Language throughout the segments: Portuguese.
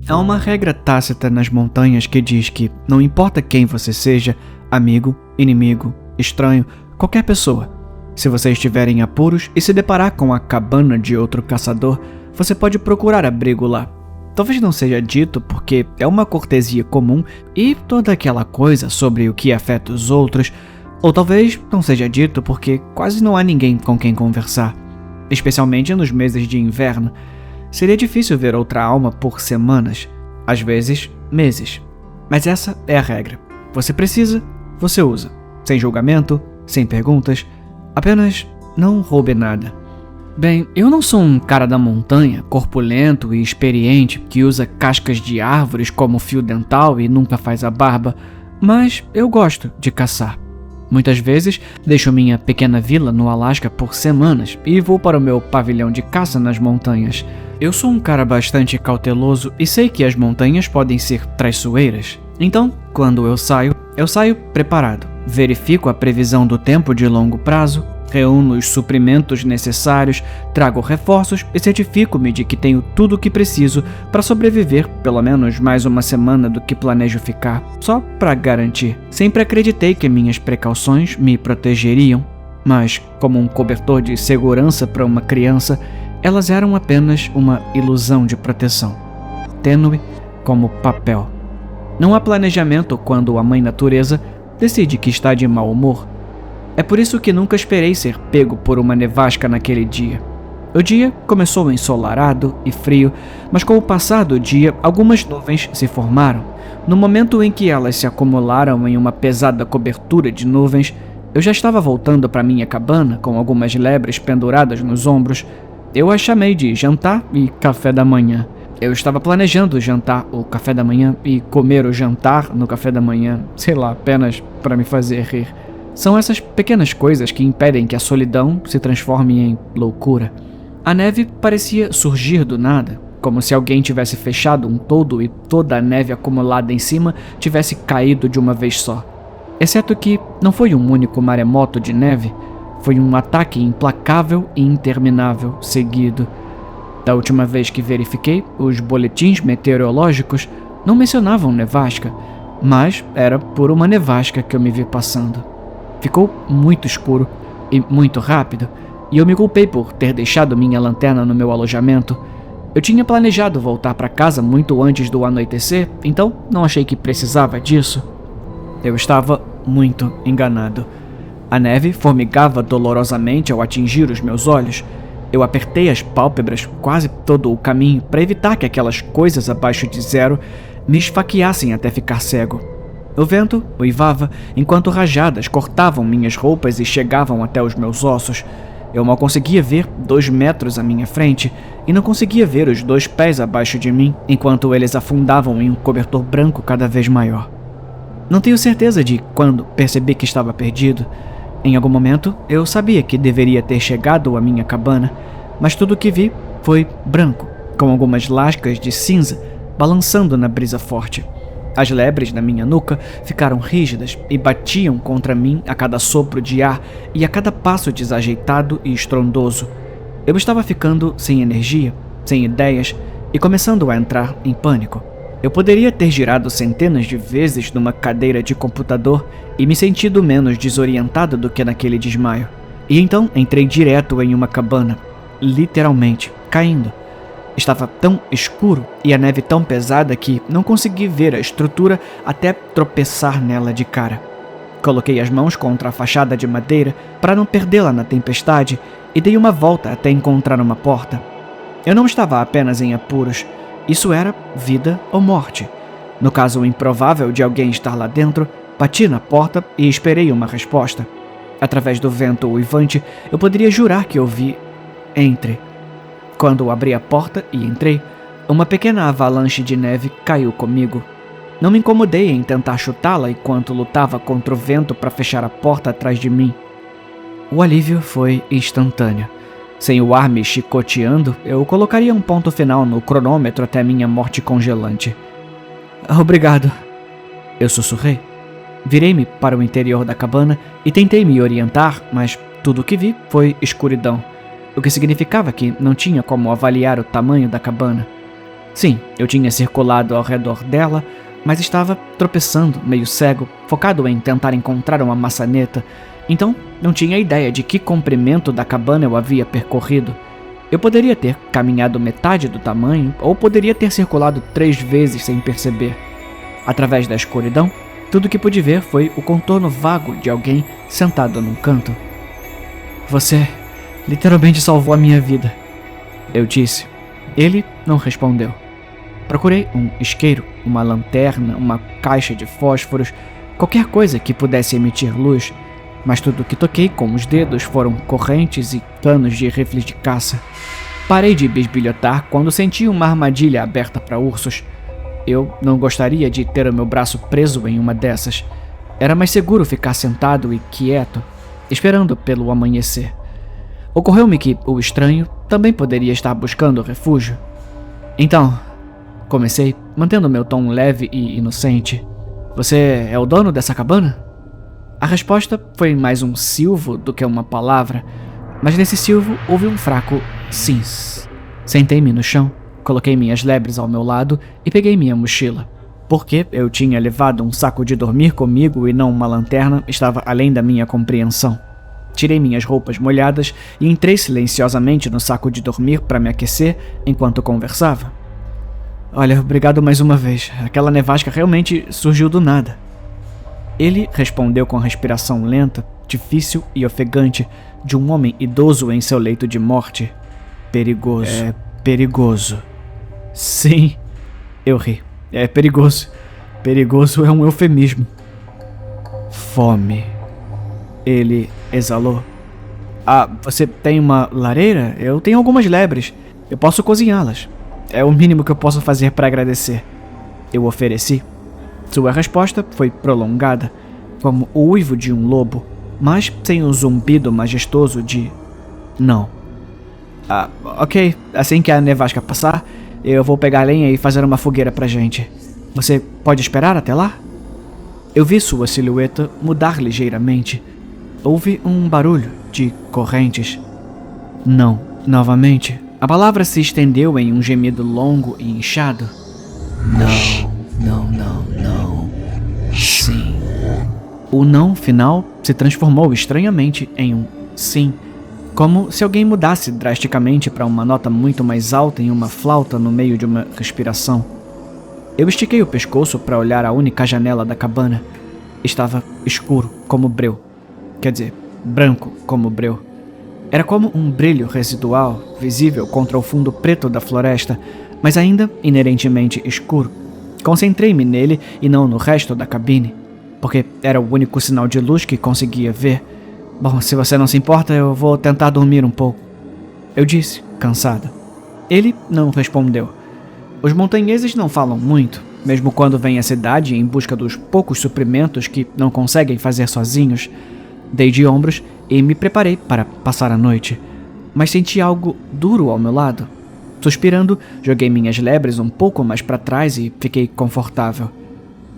Há uma regra tácita nas montanhas que diz que não importa quem você seja, amigo, inimigo, estranho, qualquer pessoa, se você estiver em apuros e se deparar com a cabana de outro caçador, você pode procurar abrigo lá. Talvez não seja dito porque é uma cortesia comum e toda aquela coisa sobre o que afeta os outros, ou talvez não seja dito porque quase não há ninguém com quem conversar, especialmente nos meses de inverno. Seria difícil ver outra alma por semanas, às vezes meses. Mas essa é a regra. Você precisa, você usa. Sem julgamento, sem perguntas, apenas não roube nada. Bem, eu não sou um cara da montanha, corpulento e experiente, que usa cascas de árvores como fio dental e nunca faz a barba, mas eu gosto de caçar. Muitas vezes deixo minha pequena vila no Alasca por semanas e vou para o meu pavilhão de caça nas montanhas. Eu sou um cara bastante cauteloso e sei que as montanhas podem ser traiçoeiras. Então, quando eu saio preparado. Verifico a previsão do tempo de longo prazo, reúno os suprimentos necessários, trago reforços e certifico-me de que tenho tudo o que preciso para sobreviver pelo menos mais uma semana do que planejo ficar, só para garantir. Sempre acreditei que minhas precauções me protegeriam, mas como um cobertor de segurança para uma criança, elas eram apenas uma ilusão de proteção, tênue como papel. Não há planejamento quando a mãe natureza decide que está de mau humor. É por isso que nunca esperei ser pego por uma nevasca naquele dia. O dia começou ensolarado e frio, mas com o passar do dia, algumas nuvens se formaram. No momento em que elas se acumularam em uma pesada cobertura de nuvens, eu já estava voltando para minha cabana com algumas lebres penduradas nos ombros. Eu as chamei de jantar e café da manhã. Eu estava planejando jantar o café da manhã e comer o jantar no café da manhã, sei lá, apenas para me fazer rir. São essas pequenas coisas que impedem que a solidão se transforme em loucura. A neve parecia surgir do nada, como se alguém tivesse fechado um toldo e toda a neve acumulada em cima tivesse caído de uma vez só. Exceto que não foi um único maremoto de neve, foi um ataque implacável e interminável seguido. Da última vez que verifiquei, os boletins meteorológicos não mencionavam nevasca, mas era por uma nevasca que eu me vi passando. Ficou muito escuro e muito rápido, e eu me culpei por ter deixado minha lanterna no meu alojamento. Eu tinha planejado voltar para casa muito antes do anoitecer, então não achei que precisava disso. Eu estava muito enganado. A neve formigava dolorosamente ao atingir os meus olhos. Eu apertei as pálpebras quase todo o caminho para evitar que aquelas coisas abaixo de zero me esfaqueassem até ficar cego. O vento uivava enquanto rajadas cortavam minhas roupas e chegavam até os meus ossos. Eu mal conseguia ver 2 metros à minha frente e não conseguia ver os 2 pés abaixo de mim enquanto eles afundavam em um cobertor branco cada vez maior. Não tenho certeza de quando percebi que estava perdido. Em algum momento, eu sabia que deveria ter chegado à minha cabana, mas tudo o que vi foi branco, com algumas lascas de cinza balançando na brisa forte. As lebres na minha nuca ficaram rígidas e batiam contra mim a cada sopro de ar e a cada passo desajeitado e estrondoso. Eu estava ficando sem energia, sem ideias e começando a entrar em pânico. Eu poderia ter girado centenas de vezes numa cadeira de computador e me sentido menos desorientado do que naquele desmaio. E então entrei direto em uma cabana, literalmente caindo. Estava tão escuro e a neve tão pesada que não consegui ver a estrutura até tropeçar nela de cara. Coloquei as mãos contra a fachada de madeira para não perdê-la na tempestade e dei uma volta até encontrar uma porta. Eu não estava apenas em apuros. Isso era vida ou morte. No caso improvável de alguém estar lá dentro, bati na porta e esperei uma resposta. Através do vento uivante, eu poderia jurar que ouvi "entre". Quando abri a porta e entrei, uma pequena avalanche de neve caiu comigo. Não me incomodei em tentar chutá-la enquanto lutava contra o vento para fechar a porta atrás de mim. O alívio foi instantâneo. Sem o ar me chicoteando, eu colocaria um ponto final no cronômetro até minha morte congelante. "Obrigado", eu sussurrei. Virei-me para o interior da cabana e tentei me orientar, mas tudo o que vi foi escuridão, o que significava que não tinha como avaliar o tamanho da cabana. Sim, eu tinha circulado ao redor dela, mas estava tropeçando, meio cego, focado em tentar encontrar uma maçaneta. Então, não tinha ideia de que comprimento da cabana eu havia percorrido. Eu poderia ter caminhado metade do tamanho, ou poderia ter circulado 3 vezes sem perceber. Através da escuridão, tudo que pude ver foi o contorno vago de alguém sentado num canto. Você literalmente salvou a minha vida, eu disse. Ele não respondeu. Procurei um isqueiro, uma lanterna, uma caixa de fósforos, qualquer coisa que pudesse emitir luz, mas tudo que toquei com os dedos foram correntes e canos de rifles de caça. Parei de bisbilhotar quando senti uma armadilha aberta para ursos. Eu não gostaria de ter o meu braço preso em uma dessas. Era mais seguro ficar sentado e quieto, esperando pelo amanhecer. Ocorreu-me que o estranho também poderia estar buscando refúgio. Então, comecei, mantendo meu tom leve e inocente. Você é o dono dessa cabana? A resposta foi mais um silvo do que uma palavra, mas nesse silvo houve um fraco sims. Sentei-me no chão, coloquei minhas lebres ao meu lado e peguei minha mochila. Porque eu tinha levado um saco de dormir comigo e não uma lanterna estava além da minha compreensão. Tirei minhas roupas molhadas e entrei silenciosamente no saco de dormir para me aquecer enquanto conversava. Olha, obrigado mais uma vez. Aquela nevasca realmente surgiu do nada. Ele respondeu com a respiração lenta, difícil e ofegante de um homem idoso em seu leito de morte. Perigoso. É perigoso. Sim, eu ri. É perigoso. Perigoso é um eufemismo. Fome. Ele exalou. Ah, você tem uma lareira? Eu tenho algumas lebres. Eu posso cozinhá-las. É o mínimo que eu posso fazer para agradecer. Eu ofereci. Sua resposta foi prolongada, como o uivo de um lobo, mas sem o zumbido majestoso de não. Ah, ok. Assim que a nevasca passar, eu vou pegar lenha e fazer uma fogueira pra gente. Você pode esperar até lá? Eu vi sua silhueta mudar ligeiramente. Houve um barulho de correntes. Não, novamente. A palavra se estendeu em um gemido longo e inchado. Não. Sim. O não final se transformou estranhamente em um sim, como se alguém mudasse drasticamente para uma nota muito mais alta em uma flauta no meio de uma respiração. Eu estiquei o pescoço para olhar a única janela da cabana. Estava escuro como breu. Quer dizer, branco como breu. Era como um brilho residual, visível contra o fundo preto da floresta, mas ainda inerentemente escuro. Concentrei-me nele e não no resto da cabine, porque era o único sinal de luz que conseguia ver. Bom, se você não se importa, eu vou tentar dormir um pouco, eu disse, cansada. Ele não respondeu. Os montanheses não falam muito, mesmo quando vêm à cidade em busca dos poucos suprimentos que não conseguem fazer sozinhos. Dei de ombros e me preparei para passar a noite, mas senti algo duro ao meu lado. Suspirando, joguei minhas lebres um pouco mais para trás e fiquei confortável.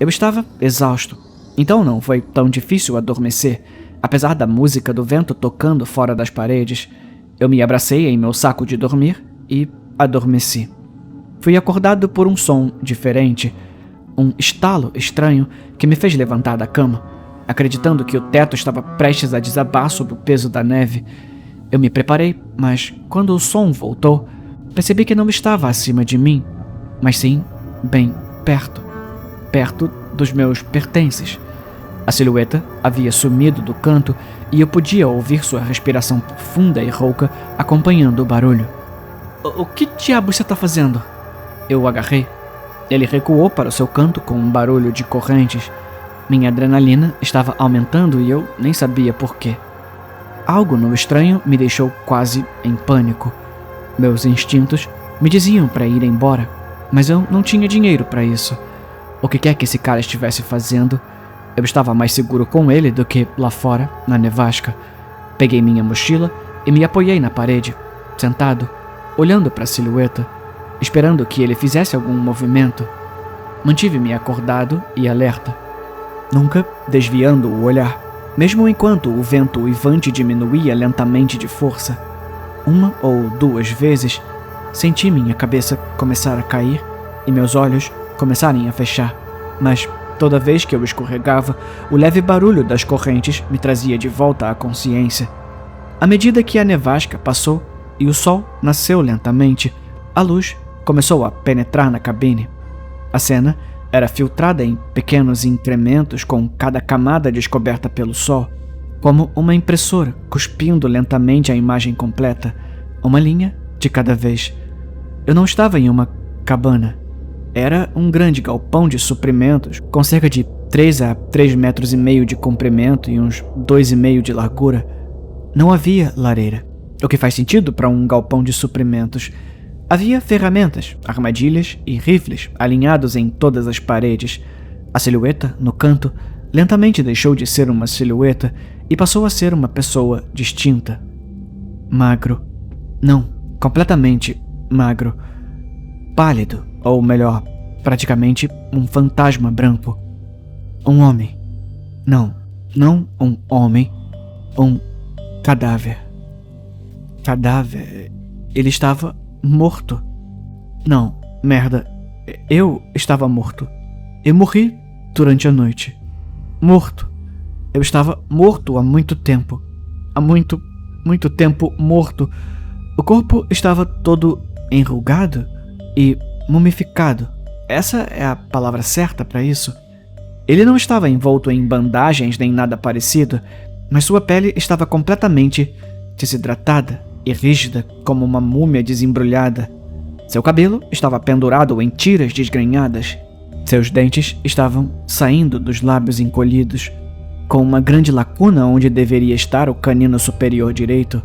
Eu estava exausto, então não foi tão difícil adormecer, apesar da música do vento tocando fora das paredes. Eu me abracei em meu saco de dormir e adormeci. Fui acordado por um som diferente, um estalo estranho que me fez levantar da cama, acreditando que o teto estava prestes a desabar sob o peso da neve. Eu me preparei, mas quando o som voltou, percebi que não estava acima de mim, mas sim bem perto dos meus pertences. A silhueta havia sumido do canto e eu podia ouvir sua respiração profunda e rouca acompanhando o barulho. O que diabo você está fazendo? Eu o agarrei. Ele recuou para o seu canto com um barulho de correntes. Minha adrenalina estava aumentando e eu nem sabia por quê. Algo no estranho me deixou quase em pânico. Meus instintos me diziam para ir embora, mas eu não tinha dinheiro para isso. O que quer que esse cara estivesse fazendo, eu estava mais seguro com ele do que lá fora, na nevasca. Peguei minha mochila e me apoiei na parede, sentado, olhando para a silhueta, esperando que ele fizesse algum movimento. Mantive-me acordado e alerta, nunca desviando o olhar, mesmo enquanto o vento uivante diminuía lentamente de força. 1 ou 2 vezes, senti minha cabeça começar a cair e meus olhos começarem a fechar. Mas toda vez que eu escorregava, o leve barulho das correntes me trazia de volta à consciência. À medida que a nevasca passou e o sol nasceu lentamente, a luz começou a penetrar na cabine. A cena era filtrada em pequenos incrementos com cada camada descoberta pelo sol, como uma impressora cuspindo lentamente a imagem completa, uma linha de cada vez. Eu não estava em uma cabana. Era um grande galpão de suprimentos com cerca de 3 a 3,5 metros de comprimento e uns 2,5 de largura. Não havia lareira, o que faz sentido para um galpão de suprimentos. Havia ferramentas, armadilhas e rifles alinhados em todas as paredes. A silhueta, no canto, lentamente deixou de ser uma silhueta e passou a ser uma pessoa distinta. Magro. Não, completamente magro. Pálido, ou melhor, praticamente um fantasma branco. Um homem. Não um homem. Um cadáver. Cadáver. Ele estava morto. Não, merda. Eu estava morto. Eu morri durante a noite. Morto. Eu estava morto há muito tempo. Há muito tempo morto. O corpo estava todo enrugado e mumificado. Essa é a palavra certa para isso. Ele não estava envolto em bandagens nem nada parecido, mas sua pele estava completamente desidratada e rígida como uma múmia desembrulhada. Seu cabelo estava pendurado em tiras desgrenhadas. Seus dentes estavam saindo dos lábios encolhidos, com uma grande lacuna onde deveria estar o canino superior direito.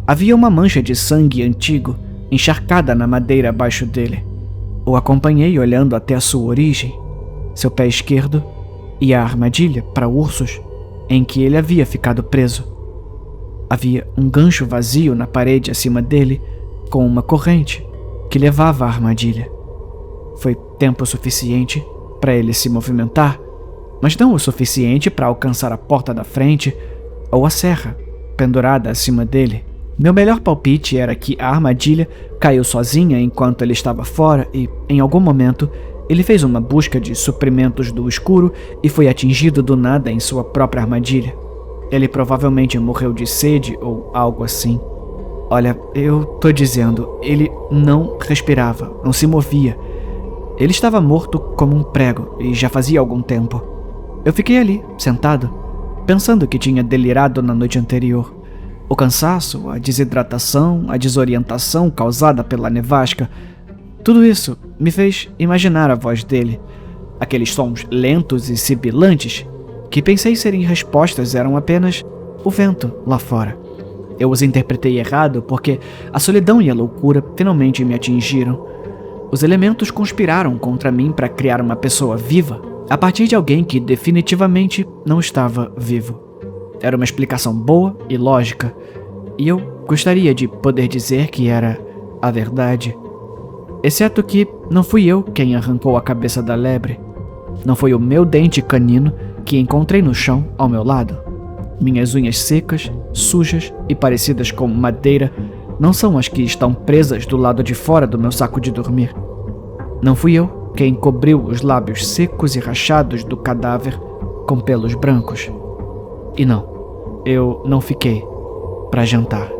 Havia uma mancha de sangue antigo encharcada na madeira abaixo dele. O acompanhei olhando até a sua origem, seu pé esquerdo e a armadilha para ursos em que ele havia ficado preso. Havia um gancho vazio na parede acima dele com uma corrente que levava à armadilha. Foi tempo suficiente para ele se movimentar, mas não o suficiente para alcançar a porta da frente ou a serra pendurada acima dele. Meu melhor palpite era que a armadilha caiu sozinha enquanto ele estava fora e, em algum momento, ele fez uma busca de suprimentos do escuro e foi atingido do nada em sua própria armadilha. Ele provavelmente morreu de sede ou algo assim. Olha, eu tô dizendo, ele não respirava, não se movia. Ele estava morto como um prego e já fazia algum tempo. Eu fiquei ali, sentado, pensando que tinha delirado na noite anterior. O cansaço, a desidratação, a desorientação causada pela nevasca, tudo isso me fez imaginar a voz dele. Aqueles sons lentos e sibilantes que pensei serem respostas eram apenas o vento lá fora. Eu os interpretei errado porque a solidão e a loucura finalmente me atingiram. Os elementos conspiraram contra mim para criar uma pessoa viva a partir de alguém que definitivamente não estava vivo. Era uma explicação boa e lógica, e eu gostaria de poder dizer que era a verdade. Exceto que não fui eu quem arrancou a cabeça da lebre. Não foi o meu dente canino que encontrei no chão ao meu lado. Minhas unhas secas, sujas e parecidas com madeira não são as que estão presas do lado de fora do meu saco de dormir. Não fui eu quem cobriu os lábios secos e rachados do cadáver com pelos brancos. E não, eu não fiquei para jantar.